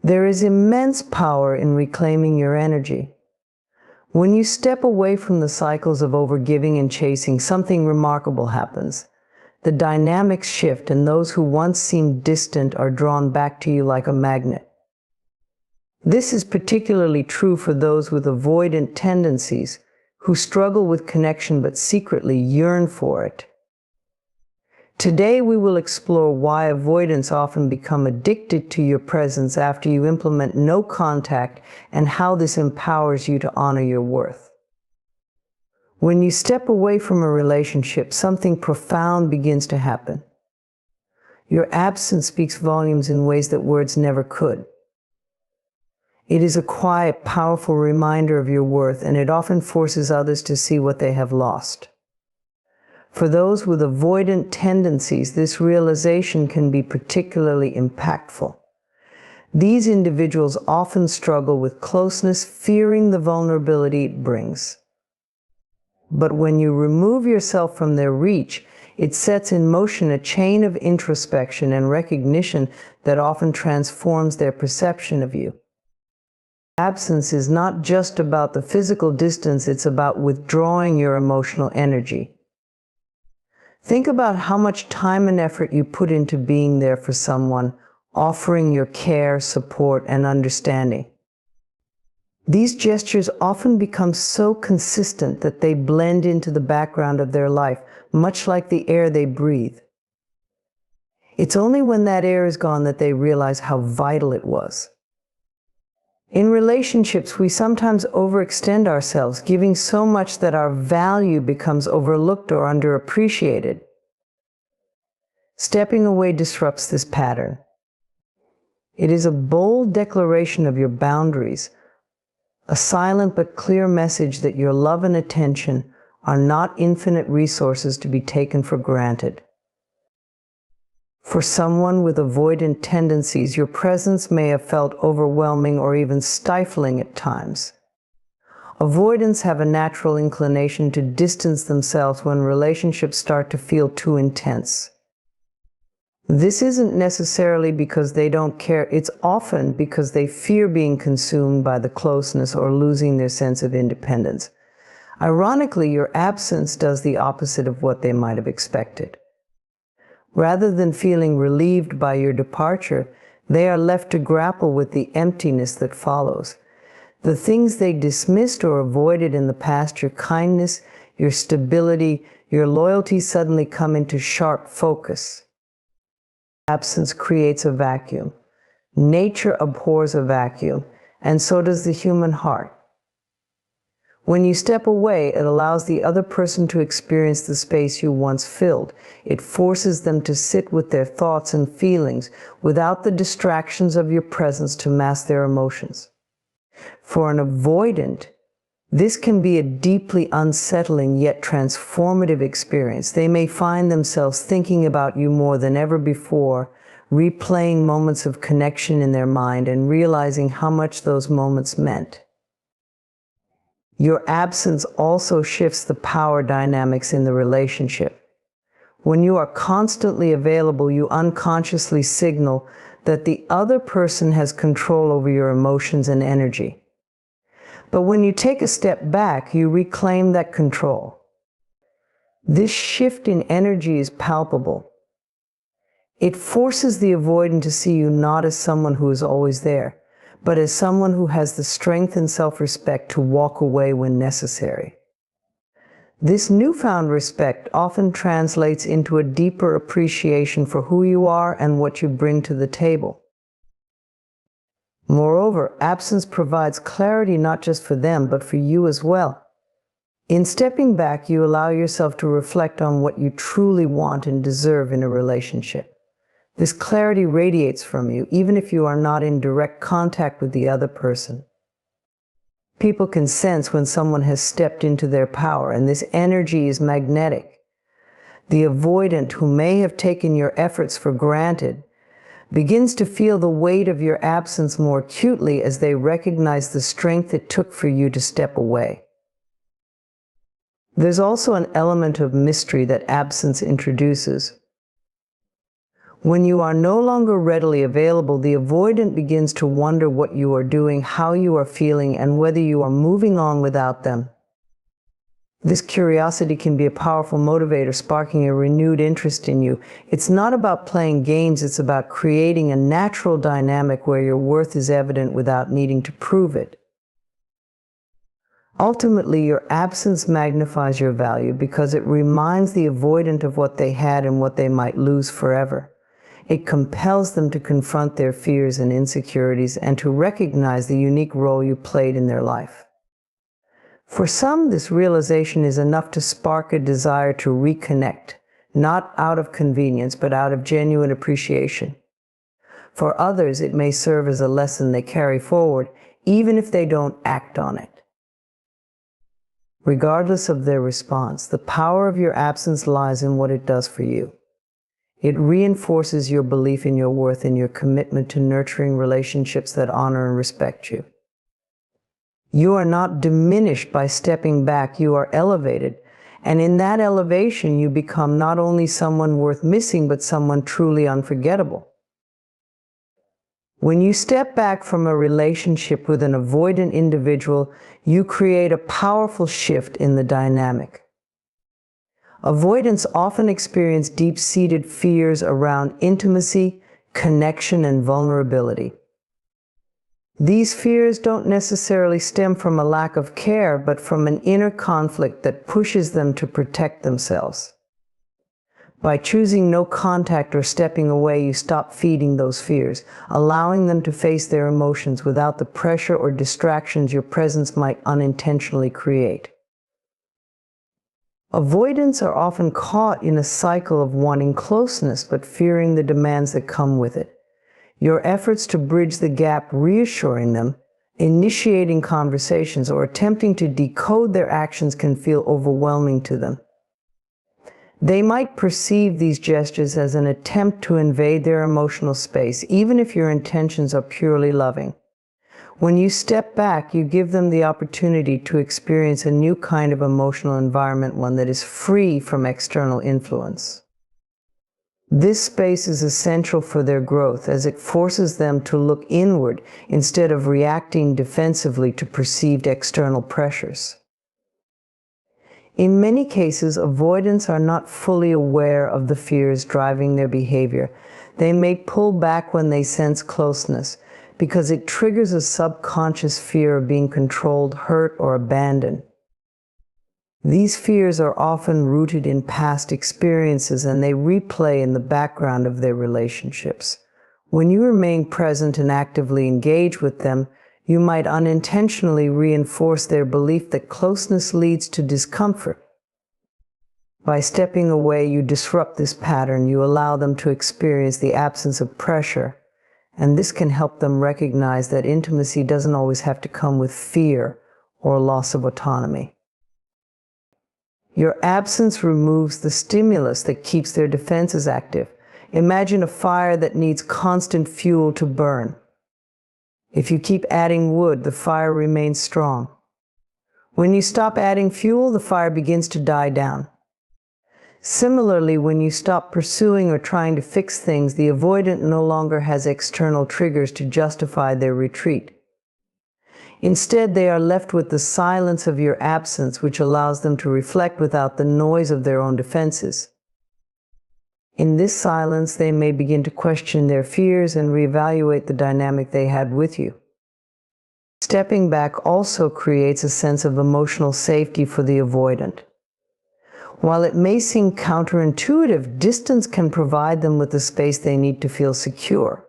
There is immense power in reclaiming your energy. When you step away from the cycles of overgiving and chasing, something remarkable happens. The dynamics shift, and those who once seemed distant are drawn back to you like a magnet. This is particularly true for those with avoidant tendencies, who struggle with connection but secretly yearn for it. Today we will explore why avoidants often become addicted to your presence after you implement no contact, and how this empowers you to honor your worth. When you step away from a relationship, something profound begins to happen. Your absence speaks volumes in ways that words never could. It is a quiet, powerful reminder of your worth, and it often forces others to see what they have lost. For those with avoidant tendencies, this realization can be particularly impactful. These individuals often struggle with closeness, fearing the vulnerability it brings. But when you remove yourself from their reach, it sets in motion a chain of introspection and recognition that often transforms their perception of you. Absence is not just about the physical distance, it's about withdrawing your emotional energy. Think about how much time and effort you put into being there for someone, offering your care, support, and understanding. These gestures often become so consistent that they blend into the background of their life, much like the air they breathe. It's only when that air is gone that they realize how vital it was. In relationships, we sometimes overextend ourselves, giving so much that our value becomes overlooked or underappreciated. Stepping away disrupts this pattern. It is a bold declaration of your boundaries, a silent but clear message that your love and attention are not infinite resources to be taken for granted. For someone with avoidant tendencies, your presence may have felt overwhelming or even stifling at times. Avoidants have a natural inclination to distance themselves when relationships start to feel too intense. This isn't necessarily because they don't care, it's often because they fear being consumed by the closeness or losing their sense of independence. Ironically, your absence does the opposite of what they might have expected. Rather than feeling relieved by your departure, they are left to grapple with the emptiness that follows. The things they dismissed or avoided in the past, your kindness, your stability, your loyalty, suddenly come into sharp focus. Absence creates a vacuum. Nature abhors a vacuum, and so does the human heart. When you step away, it allows the other person to experience the space you once filled. It forces them to sit with their thoughts and feelings without the distractions of your presence to mask their emotions. For an avoidant, this can be a deeply unsettling yet transformative experience. They may find themselves thinking about you more than ever before, replaying moments of connection in their mind and realizing how much those moments meant. Your absence also shifts the power dynamics in the relationship. When you are constantly available, you unconsciously signal that the other person has control over your emotions and energy. But when you take a step back, you reclaim that control. This shift in energy is palpable. It forces the avoidant to see you not as someone who is always there, but as someone who has the strength and self-respect to walk away when necessary. This newfound respect often translates into a deeper appreciation for who you are and what you bring to the table. Moreover, absence provides clarity not just for them, but for you as well. In stepping back, you allow yourself to reflect on what you truly want and deserve in a relationship. This clarity radiates from you, even if you are not in direct contact with the other person. People can sense when someone has stepped into their power, and this energy is magnetic. The avoidant, who may have taken your efforts for granted, begins to feel the weight of your absence more acutely as they recognize the strength it took for you to step away. There's also an element of mystery that absence introduces. When you are no longer readily available, the avoidant begins to wonder what you are doing, how you are feeling, and whether you are moving on without them. This curiosity can be a powerful motivator, sparking a renewed interest in you. It's not about playing games, it's about creating a natural dynamic where your worth is evident without needing to prove it. Ultimately, your absence magnifies your value because it reminds the avoidant of what they had and what they might lose forever. It compels them to confront their fears and insecurities and to recognize the unique role you played in their life. For some, this realization is enough to spark a desire to reconnect, not out of convenience, but out of genuine appreciation. For others, it may serve as a lesson they carry forward, even if they don't act on it. Regardless of their response, the power of your absence lies in what it does for you. It reinforces your belief in your worth and your commitment to nurturing relationships that honor and respect you. You are not diminished by stepping back, you are elevated. And in that elevation, you become not only someone worth missing, but someone truly unforgettable. When you step back from a relationship with an avoidant individual, you create a powerful shift in the dynamic. Avoidants often experience deep-seated fears around intimacy, connection, and vulnerability. These fears don't necessarily stem from a lack of care, but from an inner conflict that pushes them to protect themselves. By choosing no contact or stepping away, you stop feeding those fears, allowing them to face their emotions without the pressure or distractions your presence might unintentionally create. Avoidants are often caught in a cycle of wanting closeness but fearing the demands that come with it. Your efforts to bridge the gap, reassuring them, initiating conversations, or attempting to decode their actions can feel overwhelming to them. They might perceive these gestures as an attempt to invade their emotional space, even if your intentions are purely loving. When you step back, you give them the opportunity to experience a new kind of emotional environment, one that is free from external influence. This space is essential for their growth, as it forces them to look inward instead of reacting defensively to perceived external pressures. In many cases, avoidants are not fully aware of the fears driving their behavior. They may pull back when they sense closeness, because it triggers a subconscious fear of being controlled, hurt, or abandoned. These fears are often rooted in past experiences, and they replay in the background of their relationships. When you remain present and actively engage with them, you might unintentionally reinforce their belief that closeness leads to discomfort. By stepping away, you disrupt this pattern. You allow them to experience the absence of pressure, and this can help them recognize that intimacy doesn't always have to come with fear or loss of autonomy. Your absence removes the stimulus that keeps their defenses active. Imagine a fire that needs constant fuel to burn. If you keep adding wood, the fire remains strong. When you stop adding fuel, the fire begins to die down. Similarly, when you stop pursuing or trying to fix things, the avoidant no longer has external triggers to justify their retreat. Instead, they are left with the silence of your absence, which allows them to reflect without the noise of their own defenses. In this silence, they may begin to question their fears and reevaluate the dynamic they had with you. Stepping back also creates a sense of emotional safety for the avoidant. While it may seem counterintuitive, distance can provide them with the space they need to feel secure.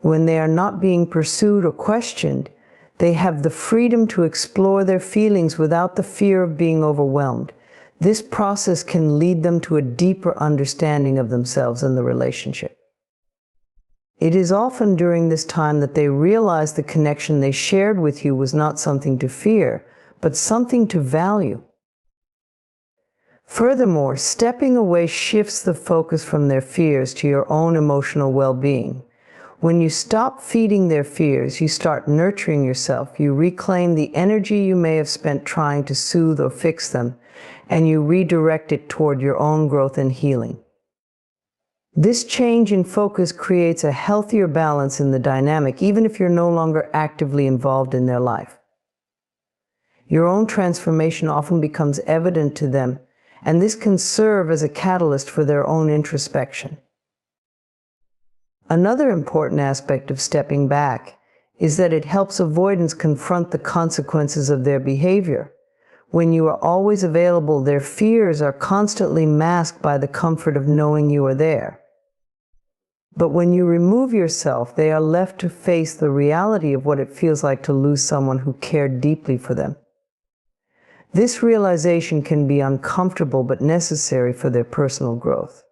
When they are not being pursued or questioned, they have the freedom to explore their feelings without the fear of being overwhelmed. This process can lead them to a deeper understanding of themselves and the relationship. It is often during this time that they realize the connection they shared with you was not something to fear, but something to value. Furthermore, stepping away shifts the focus from their fears to your own emotional well-being. When you stop feeding their fears, you start nurturing yourself. You reclaim the energy you may have spent trying to soothe or fix them, and you redirect it toward your own growth and healing. This change in focus creates a healthier balance in the dynamic, even if you're no longer actively involved in their life. Your own transformation often becomes evident to them, and this can serve as a catalyst for their own introspection. Another important aspect of stepping back is that it helps avoidants confront the consequences of their behavior. When you are always available, their fears are constantly masked by the comfort of knowing you are there. But when you remove yourself, they are left to face the reality of what it feels like to lose someone who cared deeply for them. This realization can be uncomfortable but necessary for their personal growth.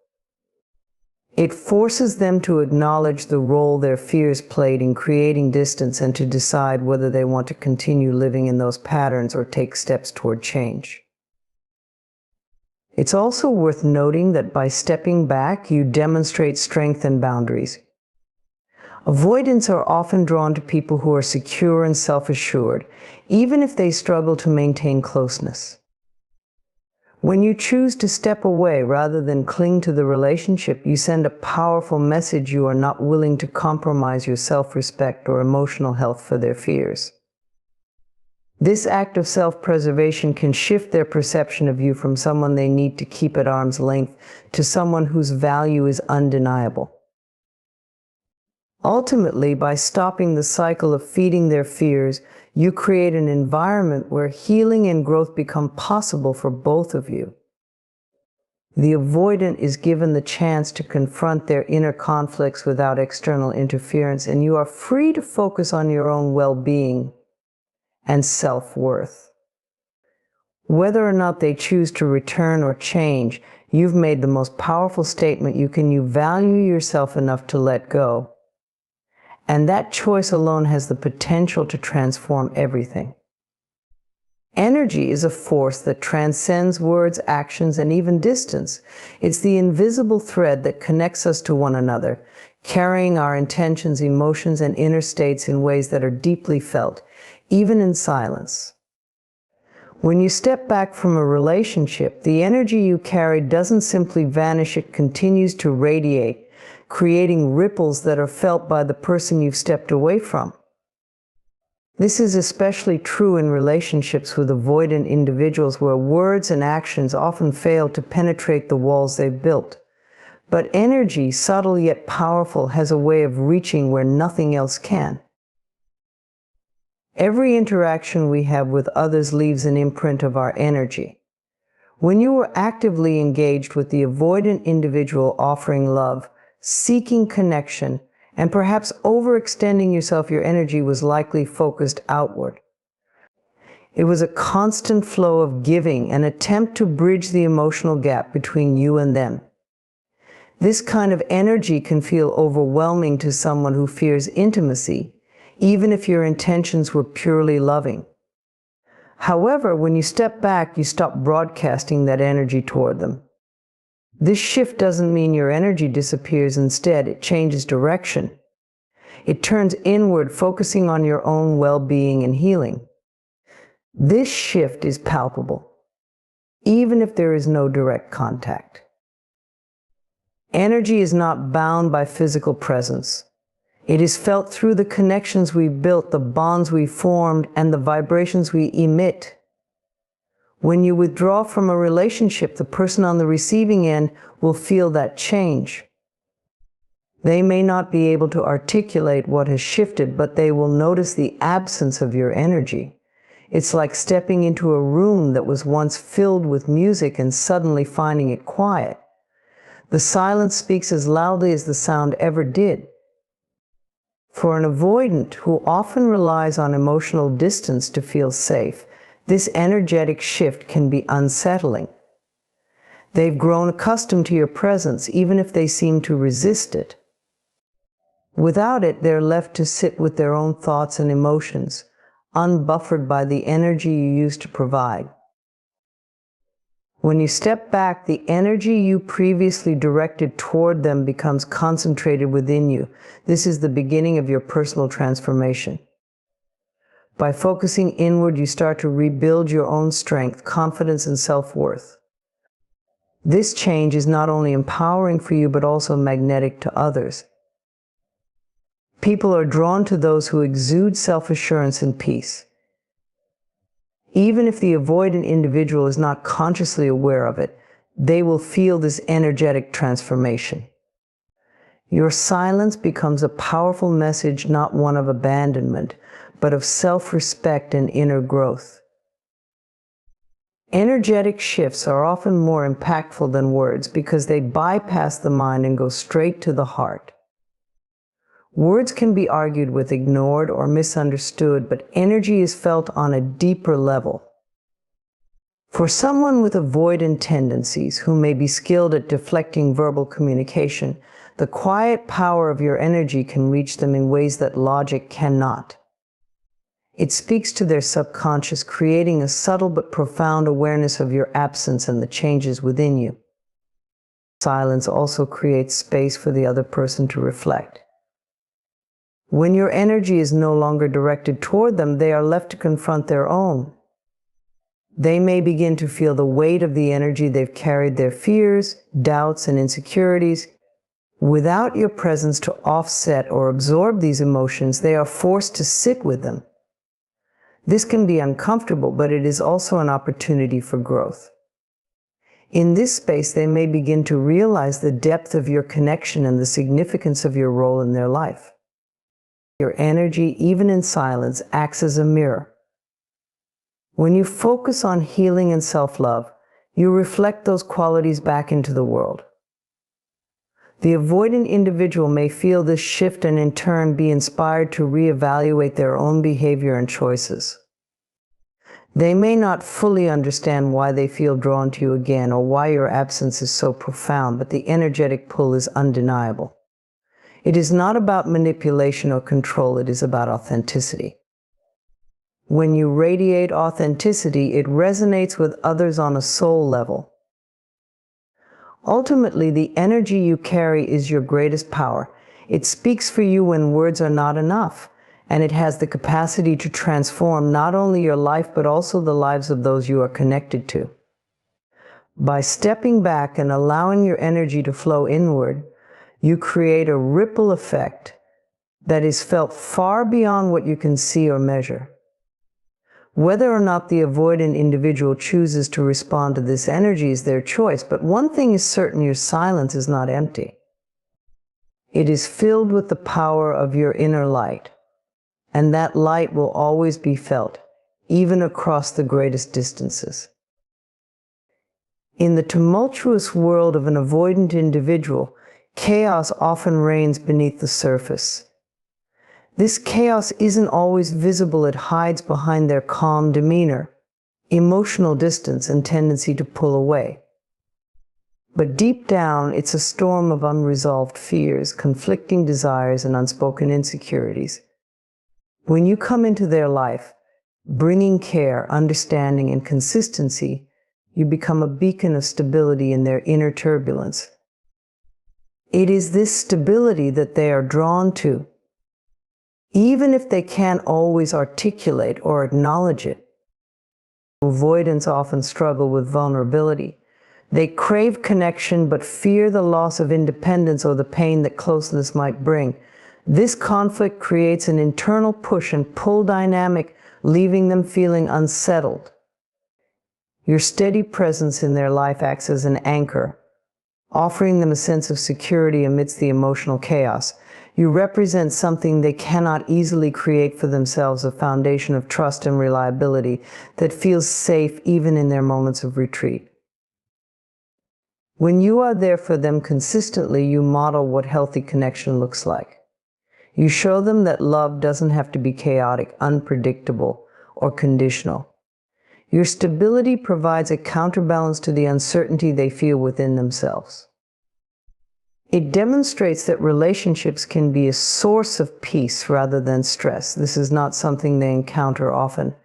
It forces them to acknowledge the role their fears played in creating distance and to decide whether they want to continue living in those patterns or take steps toward change. It's also worth noting that by stepping back, you demonstrate strength and boundaries. Avoidants are often drawn to people who are secure and self-assured, even if they struggle to maintain closeness. When you choose to step away rather than cling to the relationship, you send a powerful message you are not willing to compromise your self-respect or emotional health for their fears. This act of self-preservation can shift their perception of you from someone they need to keep at arm's length to someone whose value is undeniable. Ultimately, by stopping the cycle of feeding their fears, you create an environment where healing and growth become possible for both of you. The avoidant is given the chance to confront their inner conflicts without external interference, and you are free to focus on your own well-being and self-worth. Whether or not they choose to return or change, you've made the most powerful statement you can. You value yourself enough to let go. And that choice alone has the potential to transform everything. Energy is a force that transcends words, actions, and even distance. It's the invisible thread that connects us to one another, carrying our intentions, emotions, and inner states in ways that are deeply felt, even in silence. When you step back from a relationship, the energy you carry doesn't simply vanish, it continues to radiate, creating ripples that are felt by the person you've stepped away from. This is especially true in relationships with avoidant individuals where words and actions often fail to penetrate the walls they've built. But energy, subtle yet powerful, has a way of reaching where nothing else can. Every interaction we have with others leaves an imprint of our energy. When you are actively engaged with the avoidant individual, offering love, seeking connection, and perhaps overextending yourself, your energy was likely focused outward. It was a constant flow of giving, an attempt to bridge the emotional gap between you and them. This kind of energy can feel overwhelming to someone who fears intimacy, even if your intentions were purely loving. However, when you step back, you stop broadcasting that energy toward them. This shift doesn't mean your energy disappears. Instead, it changes direction. It turns inward, focusing on your own well-being and healing. This shift is palpable, even if there is no direct contact. Energy is not bound by physical presence. It is felt through the connections we built, the bonds we formed, and the vibrations we emit. When you withdraw from a relationship, the person on the receiving end will feel that change. They may not be able to articulate what has shifted, but they will notice the absence of your energy. It's like stepping into a room that was once filled with music and suddenly finding it quiet. The silence speaks as loudly as the sound ever did. For an avoidant who often relies on emotional distance to feel safe, this energetic shift can be unsettling. They've grown accustomed to your presence, even if they seem to resist it. Without it, they're left to sit with their own thoughts and emotions, unbuffered by the energy you used to provide. When you step back, the energy you previously directed toward them becomes concentrated within you. This is the beginning of your personal transformation. By focusing inward, you start to rebuild your own strength, confidence, and self-worth. This change is not only empowering for you, but also magnetic to others. People are drawn to those who exude self-assurance and peace. Even if the avoidant individual is not consciously aware of it, they will feel this energetic transformation. Your silence becomes a powerful message, not one of abandonment, but of self-respect and inner growth. Energetic shifts are often more impactful than words because they bypass the mind and go straight to the heart. Words can be argued with, ignored, or misunderstood, but energy is felt on a deeper level. For someone with avoidant tendencies who may be skilled at deflecting verbal communication, the quiet power of your energy can reach them in ways that logic cannot. It speaks to their subconscious, creating a subtle but profound awareness of your absence and the changes within you. Silence also creates space for the other person to reflect. When your energy is no longer directed toward them, they are left to confront their own. They may begin to feel the weight of the energy they've carried, their fears, doubts, and insecurities. Without your presence to offset or absorb these emotions, they are forced to sit with them. This can be uncomfortable, but it is also an opportunity for growth. In this space, they may begin to realize the depth of your connection and the significance of your role in their life. Your energy, even in silence, acts as a mirror. When you focus on healing and self-love, you reflect those qualities back into the world. The avoidant individual may feel this shift and in turn be inspired to reevaluate their own behavior and choices. They may not fully understand why they feel drawn to you again or why your absence is so profound, but the energetic pull is undeniable. It is not about manipulation or control, it is about authenticity. When you radiate authenticity, it resonates with others on a soul level. Ultimately, the energy you carry is your greatest power. It speaks for you when words are not enough, and it has the capacity to transform not only your life, but also the lives of those you are connected to. By stepping back and allowing your energy to flow inward, you create a ripple effect that is felt far beyond what you can see or measure. Whether or not the avoidant individual chooses to respond to this energy is their choice, but one thing is certain: your silence is not empty. It is filled with the power of your inner light, and that light will always be felt, even across the greatest distances. In the tumultuous world of an avoidant individual, chaos often reigns beneath the surface. This chaos isn't always visible. It hides behind their calm demeanor, emotional distance, and tendency to pull away. But deep down, it's a storm of unresolved fears, conflicting desires, and unspoken insecurities. When you come into their life, bringing care, understanding, and consistency, you become a beacon of stability in their inner turbulence. It is this stability that they are drawn to, even if they can't always articulate or acknowledge it. Avoidants often struggle with vulnerability. They crave connection but fear the loss of independence or the pain that closeness might bring. This conflict creates an internal push and pull dynamic, leaving them feeling unsettled. Your steady presence in their life acts as an anchor, offering them a sense of security amidst the emotional chaos. You represent something they cannot easily create for themselves, a foundation of trust and reliability that feels safe even in their moments of retreat. When you are there for them consistently, you model what healthy connection looks like. You show them that love doesn't have to be chaotic, unpredictable, or conditional. Your stability provides a counterbalance to the uncertainty they feel within themselves. It demonstrates that relationships can be a source of peace rather than stress. This is not something they encounter often,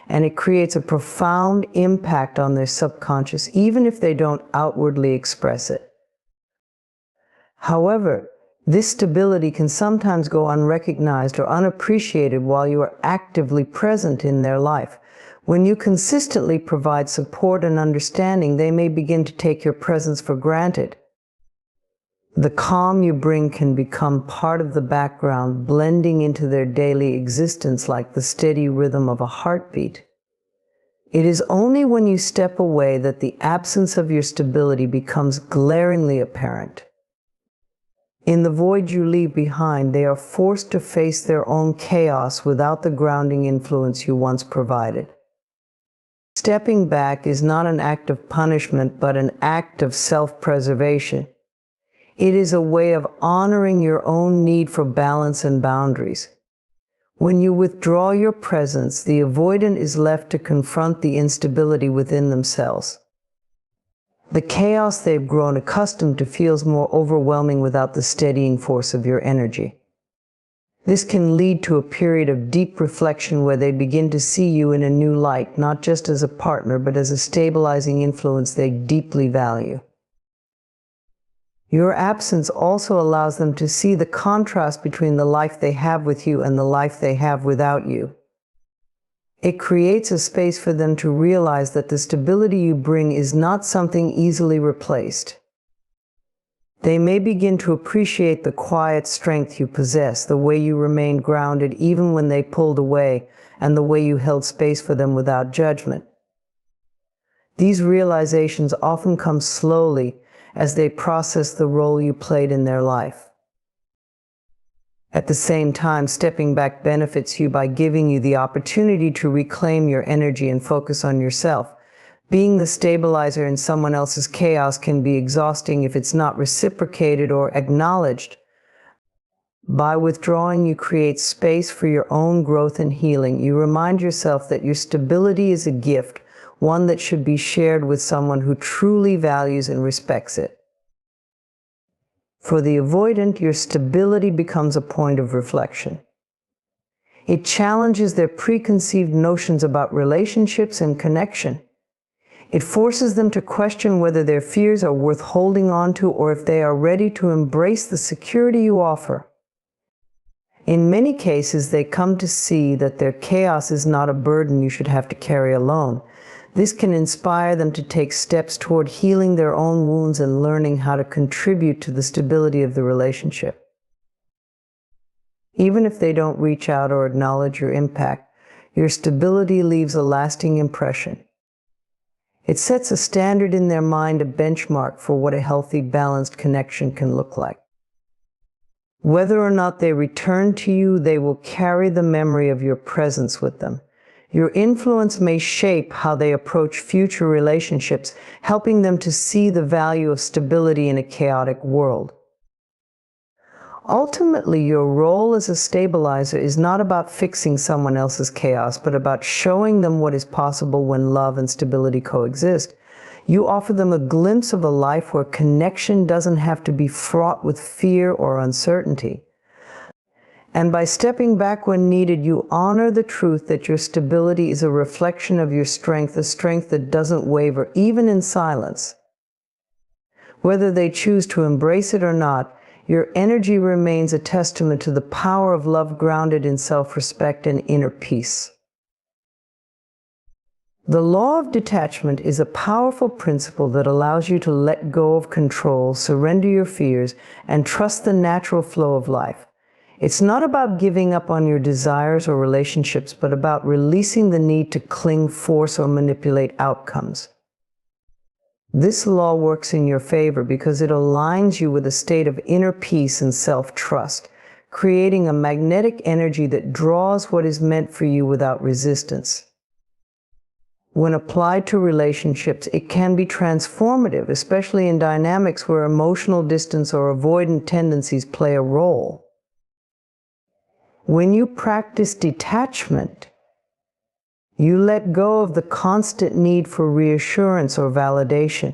and it creates a profound impact on their subconscious, even if they don't outwardly express it. However, this stability can sometimes go unrecognized or unappreciated while you are actively present in their life. When you consistently provide support and understanding, they may begin to take your presence for granted. The calm you bring can become part of the background, blending into their daily existence like the steady rhythm of a heartbeat. It is only when you step away that the absence of your stability becomes glaringly apparent. In the void you leave behind, they are forced to face their own chaos without the grounding influence you once provided. Stepping back is not an act of punishment, but an act of self-preservation. It is a way of honoring your own need for balance and boundaries. When you withdraw your presence, the avoidant is left to confront the instability within themselves. The chaos they've grown accustomed to feels more overwhelming without the steadying force of your energy. This can lead to a period of deep reflection where they begin to see you in a new light, not just as a partner, but as a stabilizing influence they deeply value. Your absence also allows them to see the contrast between the life they have with you and the life they have without you. It creates a space for them to realize that the stability you bring is not something easily replaced. They may begin to appreciate the quiet strength you possess, the way you remained grounded even when they pulled away, and the way you held space for them without judgment. These realizations often come slowly as they process the role you played in their life. At the same time, stepping back benefits you by giving you the opportunity to reclaim your energy and focus on yourself. Being the stabilizer in someone else's chaos can be exhausting if it's not reciprocated or acknowledged. By withdrawing, you create space for your own growth and healing. You remind yourself that your stability is a gift, one that should be shared with someone who truly values and respects it. For the avoidant, your stability becomes a point of reflection. It challenges their preconceived notions about relationships and connection. It forces them to question whether their fears are worth holding on to or if they are ready to embrace the security you offer. In many cases, they come to see that their chaos is not a burden you should have to carry alone. This can inspire them to take steps toward healing their own wounds and learning how to contribute to the stability of the relationship. Even if they don't reach out or acknowledge your impact, your stability leaves a lasting impression. It sets a standard in their mind, a benchmark for what a healthy, balanced connection can look like. Whether or not they return to you, they will carry the memory of your presence with them. Your influence may shape how they approach future relationships, helping them to see the value of stability in a chaotic world. Ultimately, your role as a stabilizer is not about fixing someone else's chaos, but about showing them what is possible when love and stability coexist. You offer them a glimpse of a life where connection doesn't have to be fraught with fear or uncertainty. And by stepping back when needed, you honor the truth that your stability is a reflection of your strength, a strength that doesn't waver, even in silence. Whether they choose to embrace it or not, your energy remains a testament to the power of love grounded in self-respect and inner peace. The law of detachment is a powerful principle that allows you to let go of control, surrender your fears, and trust the natural flow of life. It's not about giving up on your desires or relationships, but about releasing the need to cling, force, or manipulate outcomes. This law works in your favor because it aligns you with a state of inner peace and self-trust, creating a magnetic energy that draws what is meant for you without resistance. When applied to relationships, it can be transformative, especially in dynamics where emotional distance or avoidant tendencies play a role. When you practice detachment, you let go of the constant need for reassurance or validation.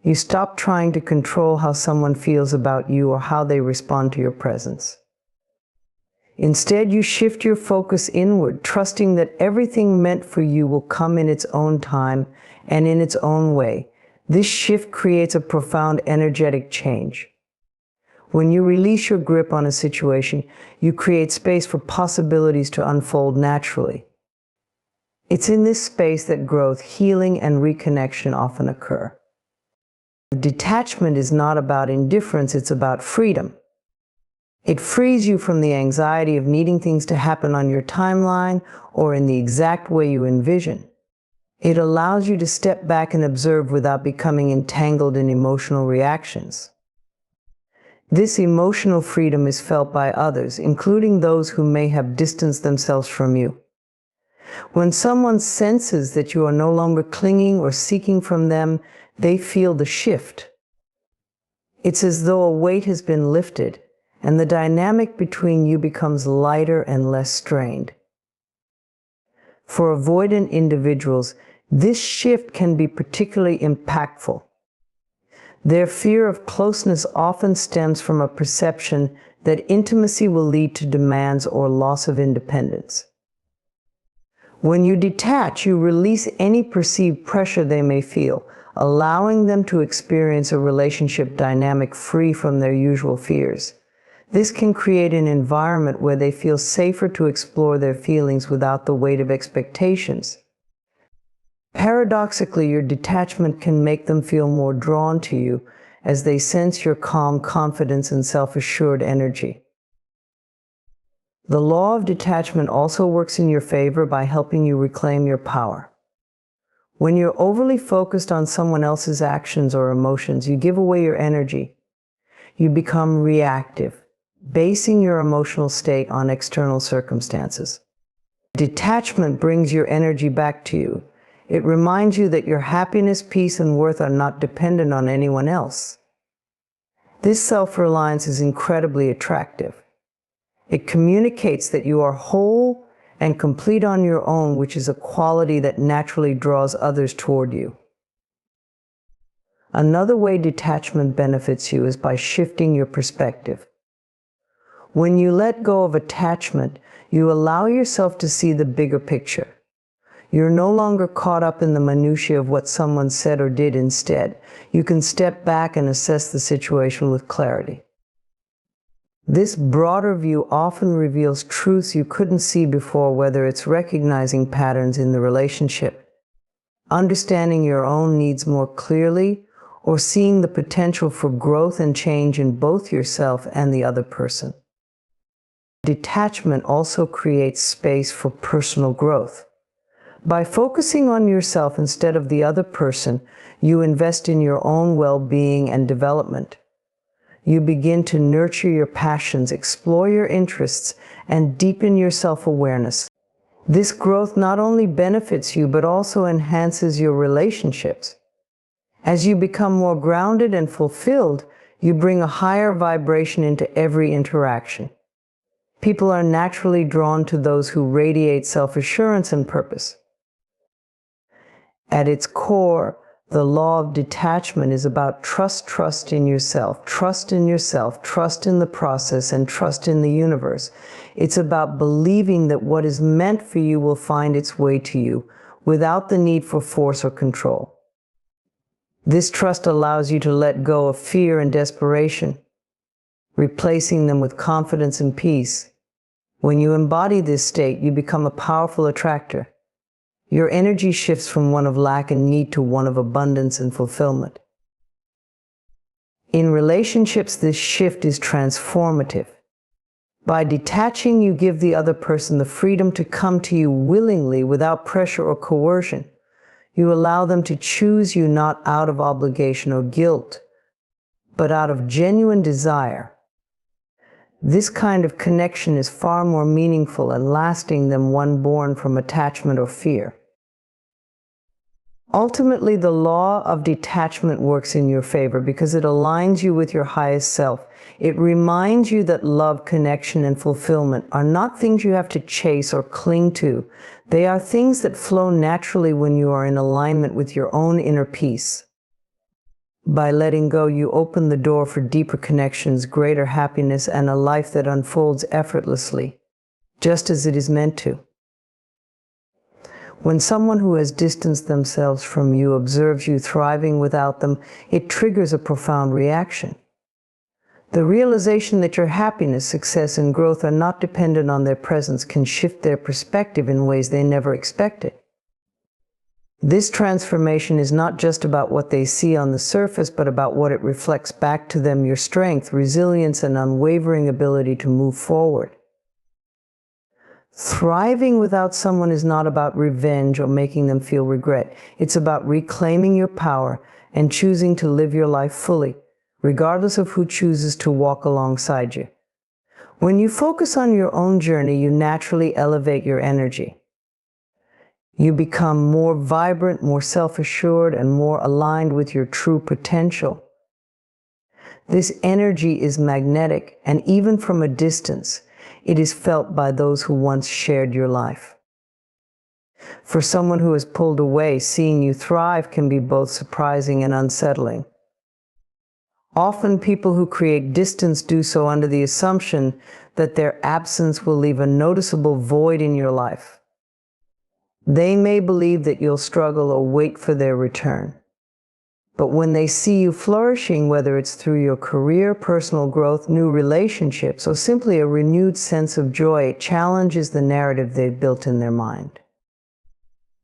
You stop trying to control how someone feels about you or how they respond to your presence. Instead, you shift your focus inward, trusting that everything meant for you will come in its own time and in its own way. This shift creates a profound energetic change. When you release your grip on a situation, you create space for possibilities to unfold naturally. It's in this space that growth, healing, and reconnection often occur. Detachment is not about indifference, it's about freedom. It frees you from the anxiety of needing things to happen on your timeline or in the exact way you envision. It allows you to step back and observe without becoming entangled in emotional reactions. This emotional freedom is felt by others, including those who may have distanced themselves from you. When someone senses that you are no longer clinging or seeking from them, they feel the shift. It's as though a weight has been lifted, and the dynamic between you becomes lighter and less strained. For avoidant individuals, this shift can be particularly impactful. Their fear of closeness often stems from a perception that intimacy will lead to demands or loss of independence. When you detach, you release any perceived pressure they may feel, allowing them to experience a relationship dynamic free from their usual fears. This can create an environment where they feel safer to explore their feelings without the weight of expectations. Paradoxically, your detachment can make them feel more drawn to you as they sense your calm confidence and self-assured energy. The law of detachment also works in your favor by helping you reclaim your power. When you're overly focused on someone else's actions or emotions, you give away your energy. You become reactive, basing your emotional state on external circumstances. Detachment brings your energy back to you. It reminds you that your happiness, peace, and worth are not dependent on anyone else. This self-reliance is incredibly attractive. It communicates that you are whole and complete on your own, which is a quality that naturally draws others toward you. Another way detachment benefits you is by shifting your perspective. When you let go of attachment, you allow yourself to see the bigger picture. You're no longer caught up in the minutiae of what someone said or did. Instead, you can step back and assess the situation with clarity. This broader view often reveals truths you couldn't see before, whether it's recognizing patterns in the relationship, understanding your own needs more clearly, or seeing the potential for growth and change in both yourself and the other person. Detachment also creates space for personal growth. By focusing on yourself instead of the other person, you invest in your own well-being and development. You begin to nurture your passions, explore your interests, and deepen your self-awareness. This growth not only benefits you, but also enhances your relationships. As you become more grounded and fulfilled, you bring a higher vibration into every interaction. People are naturally drawn to those who radiate self-assurance and purpose. At its core, the law of detachment is about trust in yourself, trust in the process, and trust in the universe. It's about believing that what is meant for you will find its way to you without the need for force or control. This trust allows you to let go of fear and desperation, replacing them with confidence and peace. When you embody this state, you become a powerful attractor. Your energy shifts from one of lack and need to one of abundance and fulfillment. In relationships, this shift is transformative. By detaching, you give the other person the freedom to come to you willingly without pressure or coercion. You allow them to choose you not out of obligation or guilt, but out of genuine desire. This kind of connection is far more meaningful and lasting than one born from attachment or fear. Ultimately, the law of detachment works in your favor because it aligns you with your highest self. It reminds you that love, connection, and fulfillment are not things you have to chase or cling to. They are things that flow naturally when you are in alignment with your own inner peace. By letting go, you open the door for deeper connections, greater happiness, and a life that unfolds effortlessly, just as it is meant to. When someone who has distanced themselves from you observes you thriving without them, it triggers a profound reaction. The realization that your happiness, success, and growth are not dependent on their presence can shift their perspective in ways they never expected. This transformation is not just about what they see on the surface, but about what it reflects back to them: your strength, resilience, and unwavering ability to move forward. Thriving without someone is not about revenge or making them feel regret. It's about reclaiming your power and choosing to live your life fully, regardless of who chooses to walk alongside you. When you focus on your own journey, you naturally elevate your energy. You become more vibrant, more self-assured, and more aligned with your true potential. This energy is magnetic, and even from a distance, it is felt by those who once shared your life. For someone who is pulled away, seeing you thrive can be both surprising and unsettling. Often people who create distance do so under the assumption that their absence will leave a noticeable void in your life. They may believe that you'll struggle or wait for their return. But when they see you flourishing, whether it's through your career, personal growth, new relationships, or simply a renewed sense of joy, it challenges the narrative they've built in their mind.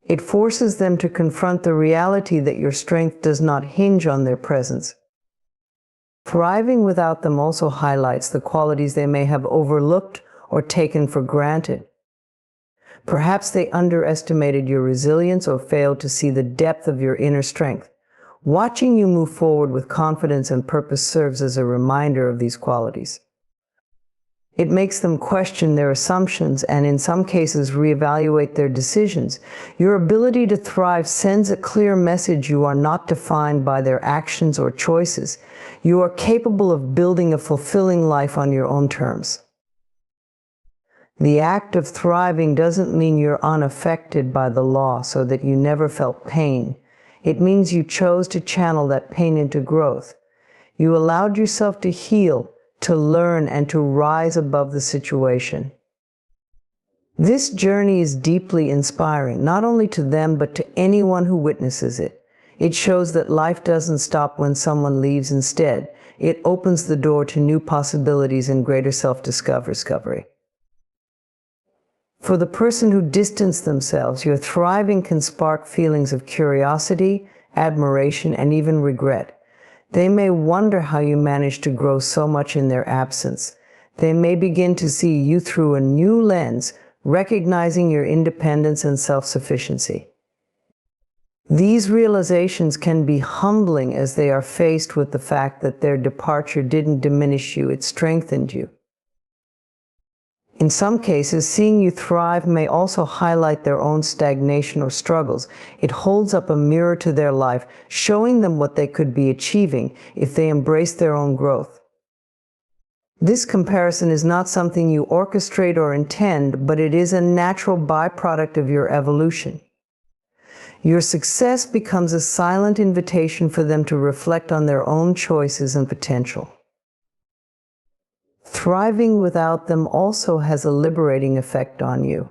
It forces them to confront the reality that your strength does not hinge on their presence. Thriving without them also highlights the qualities they may have overlooked or taken for granted. Perhaps they underestimated your resilience or failed to see the depth of your inner strength. Watching you move forward with confidence and purpose serves as a reminder of these qualities. It makes them question their assumptions and, in some cases, reevaluate their decisions. Your ability to thrive sends a clear message: you are not defined by their actions or choices. You are capable of building a fulfilling life on your own terms. The act of thriving doesn't mean you're unaffected by the loss or that you never felt pain. It means you chose to channel that pain into growth. You allowed yourself to heal, to learn, and to rise above the situation. This journey is deeply inspiring, not only to them, but to anyone who witnesses it. It shows that life doesn't stop when someone leaves. Instead, it opens the door to new possibilities and greater self-discovery. For the person who distanced themselves, your thriving can spark feelings of curiosity, admiration, and even regret. They may wonder how you managed to grow so much in their absence. They may begin to see you through a new lens, recognizing your independence and self-sufficiency. These realizations can be humbling as they are faced with the fact that their departure didn't diminish you, it strengthened you. In some cases, seeing you thrive may also highlight their own stagnation or struggles. It holds up a mirror to their life, showing them what they could be achieving if they embrace their own growth. This comparison is not something you orchestrate or intend, but it is a natural byproduct of your evolution. Your success becomes a silent invitation for them to reflect on their own choices and potential. Thriving without them also has a liberating effect on you.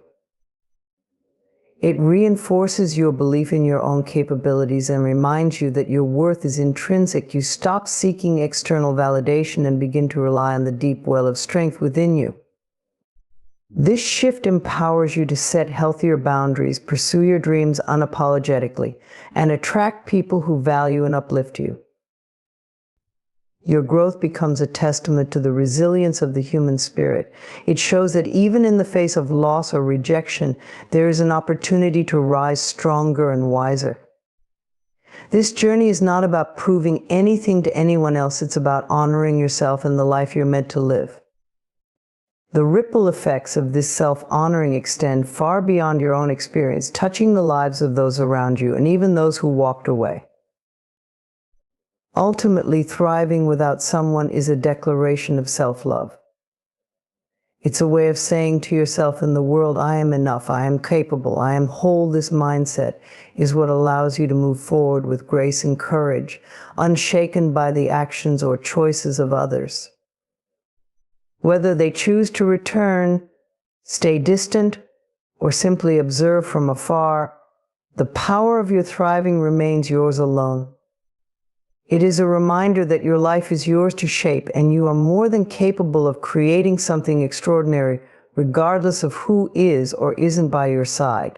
It reinforces your belief in your own capabilities and reminds you that your worth is intrinsic. You stop seeking external validation and begin to rely on the deep well of strength within you. This shift empowers you to set healthier boundaries, pursue your dreams unapologetically, and attract people who value and uplift you. Your growth becomes a testament to the resilience of the human spirit. It shows that even in the face of loss or rejection, there is an opportunity to rise stronger and wiser. This journey is not about proving anything to anyone else. It's about honoring yourself and the life you're meant to live. The ripple effects of this self-honoring extend far beyond your own experience, touching the lives of those around you and even those who walked away. Ultimately, thriving without someone is a declaration of self-love. It's a way of saying to yourself and the world, I am enough, I am capable, I am whole. This mindset is what allows you to move forward with grace and courage, unshaken by the actions or choices of others. Whether they choose to return, stay distant, or simply observe from afar, the power of your thriving remains yours alone. It is a reminder that your life is yours to shape, and you are more than capable of creating something extraordinary, regardless of who is or isn't by your side.